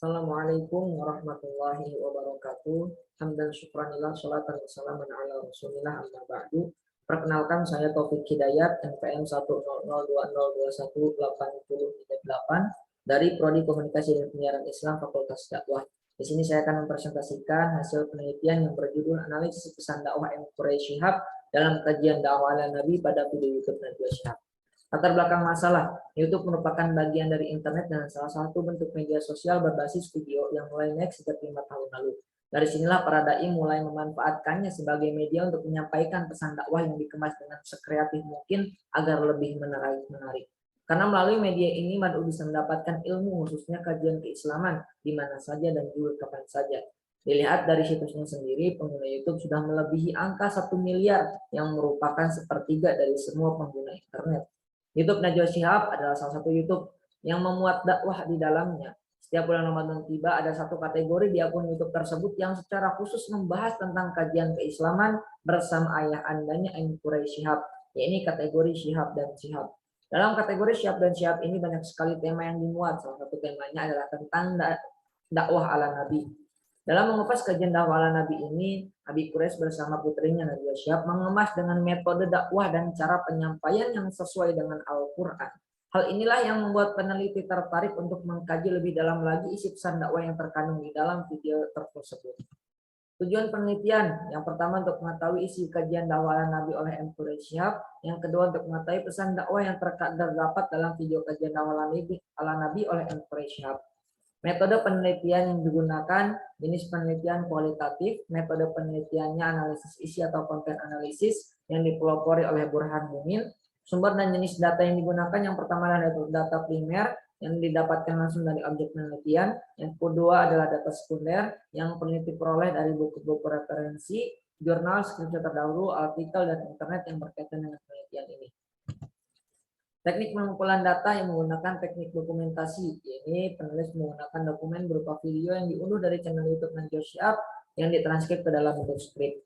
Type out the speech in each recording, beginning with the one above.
Assalamualaikum warahmatullahi wabarakatuh. Hamdan syukranillah, sholatan wassalamun ala rasulillah, amma ba'du. Perkenalkan, saya Taufik Hidayat, NPM 10020218038 dari Prodi Komunikasi dan Penyiaran Islam Fakultas Dakwah. Di sini saya akan mempresentasikan hasil penelitian yang berjudul Analisis Pesan Dakwah M. Quraish Shihab dalam kajian dakwah ala Nabi pada video YouTube Najwa Shihab. Latar belakang masalah, YouTube merupakan bagian dari internet dan salah satu bentuk media sosial berbasis video yang mulai naik sejak 5 tahun lalu. Dari sinilah para dai mulai memanfaatkannya sebagai media untuk menyampaikan pesan dakwah yang dikemas dengan sekreatif mungkin agar lebih menarik. Karena melalui media ini mad'u bisa mendapatkan ilmu, khususnya kajian keislaman di mana saja dan juga kapan saja. Dilihat dari situsnya sendiri, pengguna YouTube sudah melebihi angka 1 miliar yang merupakan sepertiga dari semua pengguna internet. YouTube Najwa Shihab adalah salah satu YouTube yang memuat dakwah di dalamnya. Setiap bulan Ramadan tiba, ada satu kategori di akun YouTube tersebut yang secara khusus membahas tentang kajian keislaman bersama ayah andanya M. Quraish Shihab, yaitu kategori Shihab dan Shihab. Dalam kategori Shihab dan Shihab ini banyak sekali tema yang dimuat. Salah satu temanya adalah tentang dakwah ala Nabi. Dalam mengupas kajian dakwah ala Nabi ini, Habib Quraish bersama putrinya Najwa Shihab mengemas dengan metode dakwah dan cara penyampaian yang sesuai dengan Al-Quran. Hal inilah yang membuat peneliti tertarik untuk mengkaji lebih dalam lagi isi pesan dakwah yang terkandung di dalam video tersebut. Tujuan penelitian, yang pertama untuk mengetahui isi kajian dakwah ala Nabi oleh M. Quraish Shihab, yang kedua untuk mengetahui pesan dakwah yang terdapat dalam video kajian dakwah ala Nabi oleh M. Quraish Shihab. Metode penelitian yang digunakan, jenis penelitian kualitatif, metode penelitiannya analisis isi atau konten analisis yang dipelopori oleh Burhan Mumin. Sumber dan jenis data yang digunakan, yang pertama adalah data primer yang didapatkan langsung dari objek penelitian, yang kedua adalah data sekunder yang peneliti peroleh dari buku-buku referensi, jurnal, skripsi terdahulu, artikel, dan internet yang berkaitan dengan penelitian ini. Teknik pengumpulan data yang menggunakan teknik dokumentasi, ini penulis menggunakan dokumen berupa video yang diunduh dari channel YouTube Najwa Shihab yang ditranskrip ke dalam bentuk skrip.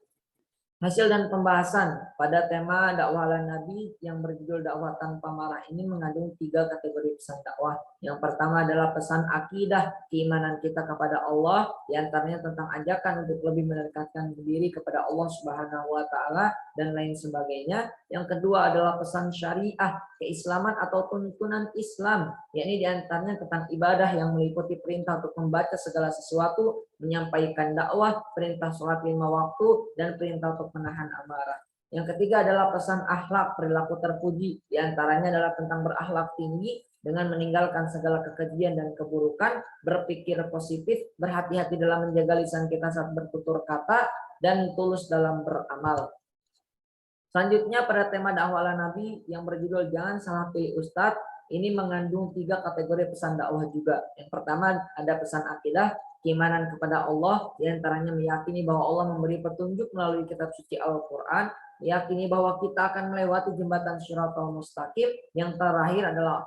Hasil dan pembahasan pada tema dakwah ala Nabi yang berjudul dakwah tanpa marah ini mengandung 3 kategori pesan dakwah. Yang pertama adalah pesan akidah, keimanan kita kepada Allah, diantaranya tentang ajakan untuk lebih mendekatkan diri kepada Allah Subhanahu wa Ta'ala dan lain sebagainya. Yang kedua adalah pesan syariah, keislaman atau tuntunan Islam, yakni diantaranya tentang ibadah yang meliputi perintah untuk membaca segala sesuatu, menyampaikan dakwah, perintah sholat 5 waktu, dan perintah untuk menahan amarah. Yang ketiga adalah pesan akhlak, perilaku terpuji, diantaranya adalah tentang berakhlak tinggi dengan meninggalkan segala kekejian dan keburukan, berpikir positif, berhati-hati dalam menjaga lisan kita saat bertutur kata, dan tulus dalam beramal. Selanjutnya pada tema dakwah ala Nabi yang berjudul Jangan Salah Pilih Ustadz, ini mengandung 3 kategori pesan dakwah juga. Yang pertama ada pesan akidah, keimanan kepada Allah, diantaranya meyakini bahwa Allah memberi petunjuk melalui kitab suci Al-Quran, meyakini bahwa kita akan melewati jembatan Shiratal Mustaqim, yang terakhir adalah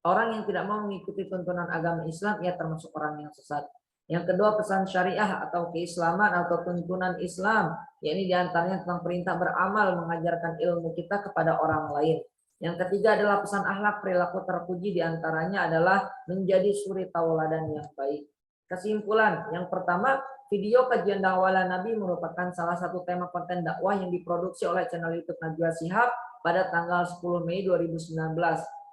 orang yang tidak mau mengikuti tuntunan agama Islam, ia termasuk orang yang sesat. Yang kedua pesan syariah atau keislaman atau tuntunan Islam, yakni diantaranya tentang perintah beramal, mengajarkan ilmu kita kepada orang lain. Yang ketiga adalah pesan akhlak, perilaku terpuji, diantaranya adalah menjadi suri tauladan yang baik. Kesimpulan, yang pertama, video kajian dakwah ala Nabi merupakan salah satu tema konten dakwah yang diproduksi oleh channel YouTube Najwa Shihab pada tanggal 10 Mei 2019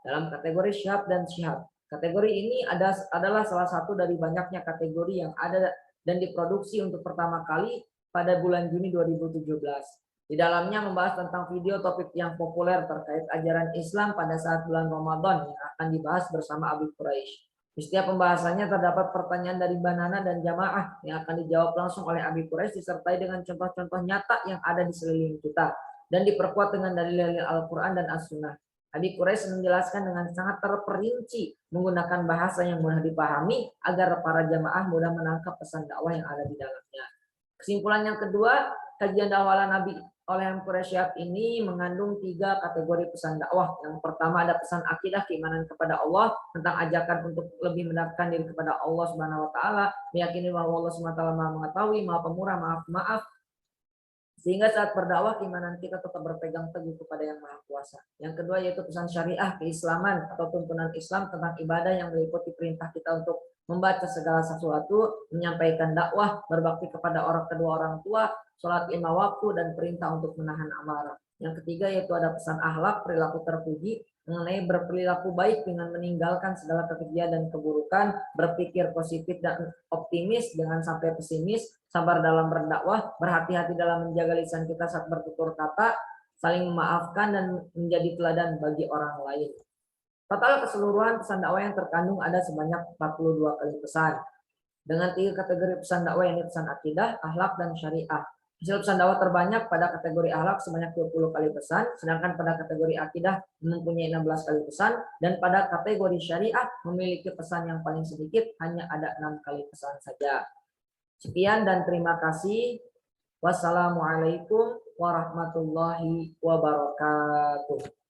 dalam kategori Shihab dan Shihab. Kategori ini adalah salah satu dari banyaknya kategori yang ada dan diproduksi untuk pertama kali pada bulan Juni 2017. Di dalamnya membahas tentang video topik yang populer terkait ajaran Islam pada saat bulan Ramadan yang akan dibahas bersama Habib Quraish. Di setiap pembahasannya terdapat pertanyaan dari Banana dan jamaah yang akan dijawab langsung oleh Habib Quraish disertai dengan contoh-contoh nyata yang ada di sekeliling kita dan diperkuat dengan dalil-dalil Al-Quran dan As-Sunnah. Habib Quraish menjelaskan dengan sangat terperinci menggunakan bahasa yang mudah dipahami agar para jamaah mudah menangkap pesan dakwah yang ada di dalamnya. Kesimpulan yang kedua, kajian dakwah ala Nabi oleh M. Quraish Shihab ini mengandung 3 kategori pesan dakwah. Yang pertama ada pesan akidah, keimanan kepada Allah, tentang ajakan untuk lebih mendekatkan diri kepada Allah Subhanahu wa Ta'ala, meyakini bahwa Allah Subhanahu wa Ta'ala Maha mengetahui, Maha pemurah, maaf, sehingga saat berdakwah keimanan kita tetap berpegang teguh kepada Yang Maha Kuasa. Yang kedua yaitu pesan syariah, keislaman atau tuntunan Islam tentang ibadah yang meliputi perintah kita untuk membaca segala sesuatu, menyampaikan dakwah, berbakti kepada kedua orang tua, sholat 5 waktu, dan perintah untuk menahan amarah. Yang ketiga yaitu ada pesan akhlak, perilaku terpuji, mengenai berperilaku baik dengan meninggalkan segala kekejian dan keburukan, berpikir positif dan optimis, jangan sampai pesimis, sabar dalam berdakwah, berhati-hati dalam menjaga lisan kita saat bertutur kata, saling memaafkan dan menjadi teladan bagi orang lain. Total keseluruhan pesan dakwah yang terkandung ada sebanyak 42 kali pesan. Dengan 3 kategori pesan dakwah, yang pesan akidah, akhlak, dan syariah. Hasil pesan dakwah terbanyak pada kategori akhlak sebanyak 20 kali pesan, sedangkan pada kategori akidah mempunyai 16 kali pesan, dan pada kategori syariah memiliki pesan yang paling sedikit, hanya ada 6 kali pesan saja. Sekian dan terima kasih. Wassalamualaikum warahmatullahi wabarakatuh.